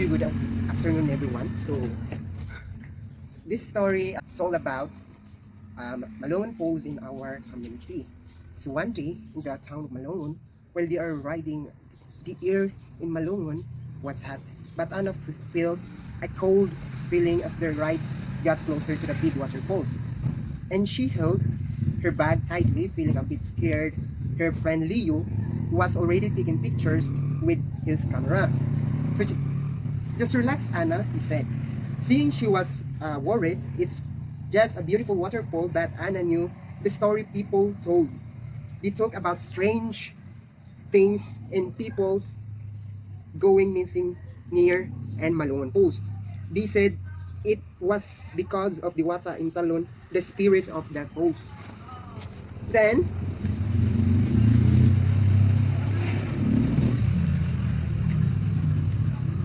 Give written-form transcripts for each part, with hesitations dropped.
So good afternoon, everyone. So this story is all about Malone Falls in our community. So one day in the town of Malone, while they are riding, the air in Malone was hot, but Anna felt a cold feeling as the ride got closer to the big waterfall. And she held her bag tightly, feeling a bit scared. Her friend Leo was already taking pictures with his camera. So just relax, Anna, he said. Seeing she was worried, it's just a beautiful waterfall, but Anna knew the story people told. They talk about strange things and people's going missing near and Malone Post. They said it was because of the water in Talon, the spirits of the post. Then,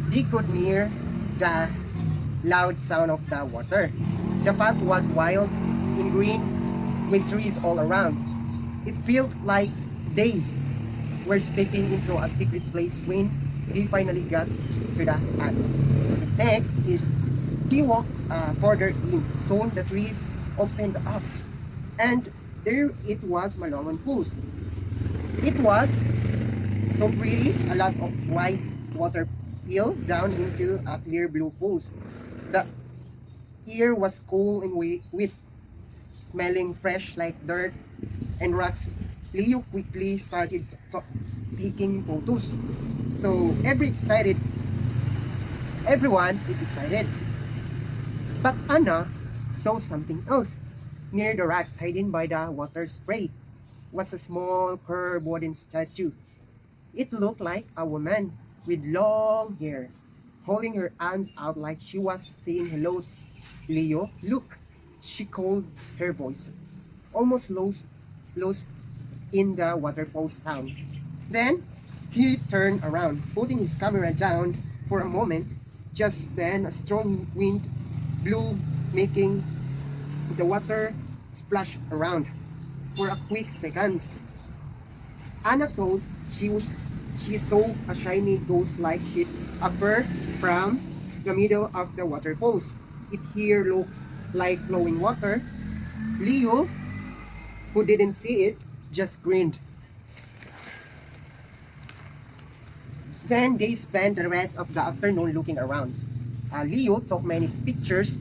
they could hear the loud sound of the water. The path was wild and green with trees all around. It felt like they were stepping into a secret place when they finally got to the hut. Next is he walked further in. Soon the trees opened up and there it was Malongan Pools. It was so pretty, a lot of white water filled down into a clear blue pools. The air was cool and wet, smelling fresh like dirt and rocks. Leo quickly started taking photos. So everyone is excited. But Anna saw something else. Near the rocks hidden by the water spray was a small curved wooden statue. It looked like a woman with long hair, holding her arms out like she was saying hello, Leo. Look, she called, her voice almost lost in the waterfall sounds. Then he turned around, putting his camera down for a moment. Just then, a strong wind blew, making the water splash around for a quick seconds. Anna thought she saw a shiny ghost-like ship appear from the middle of the waterfalls. It here looks like flowing water. Leo, who didn't see it, just grinned. Then they spent the rest of the afternoon looking around. Leo took many pictures,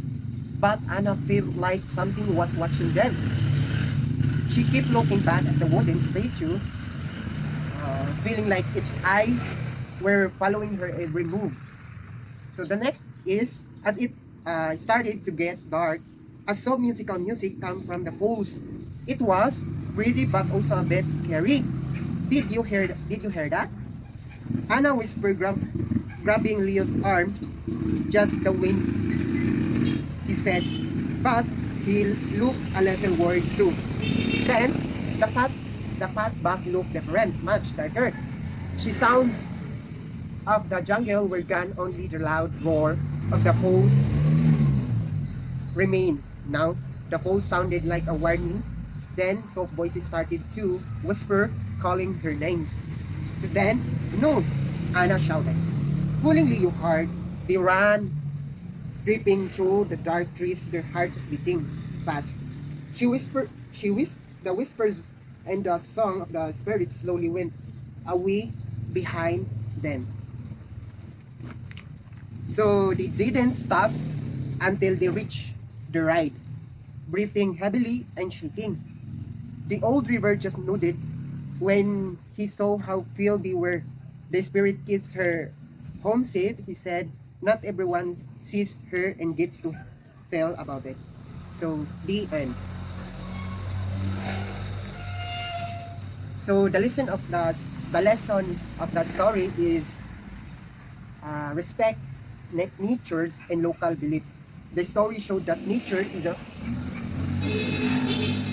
but Anna felt like something was watching them. She kept looking back at the wooden statue, feeling like its eyes were following her every move. So the next is, as it started to get dark, a soft musical music come from the falls. It was pretty but also a bit scary. Did you hear that? Anna whispered, grabbing Leo's arm. Just the wind, he said, but he looked a little worried too. Then the path back looked different, much darker. She sounds of the jungle were gone, only the loud roar of the falls remained. Now the falls sounded like a warning. Then soft voices started to whisper, calling their names. So then, no, Anna shouted. Pulling Leo hard, they ran, dripping through the dark trees, their hearts beating fast. The whispers and the song of the spirits slowly went away behind them. So they didn't stop until they reached the ride, breathing heavily and shaking. The old river just nodded when he saw how filled they were. The spirit keeps her home safe, he said. Not everyone sees her and gets to tell about it. So the end. So the lesson of the story is respect natures and local beliefs. The story showed that nature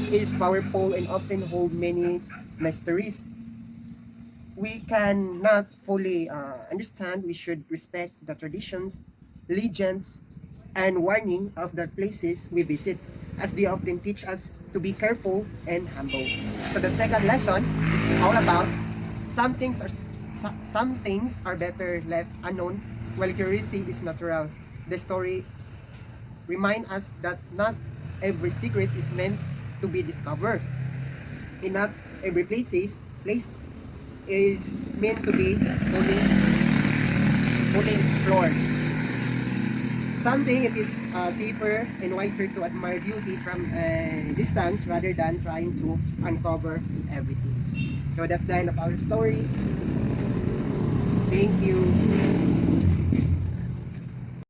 is powerful and often hold many mysteries. We cannot fully understand. We should respect the traditions, legends, and warning of the places we visit, as they often teach us to be careful and humble. So the second lesson is all about some things are better left unknown while curiosity is natural. The story reminds us that not every secret is meant to be discovered, and not every place is meant to be fully explored. Something it is safer and wiser to admire beauty from a distance rather than trying to uncover everything. So that's the end of our story. Thank you.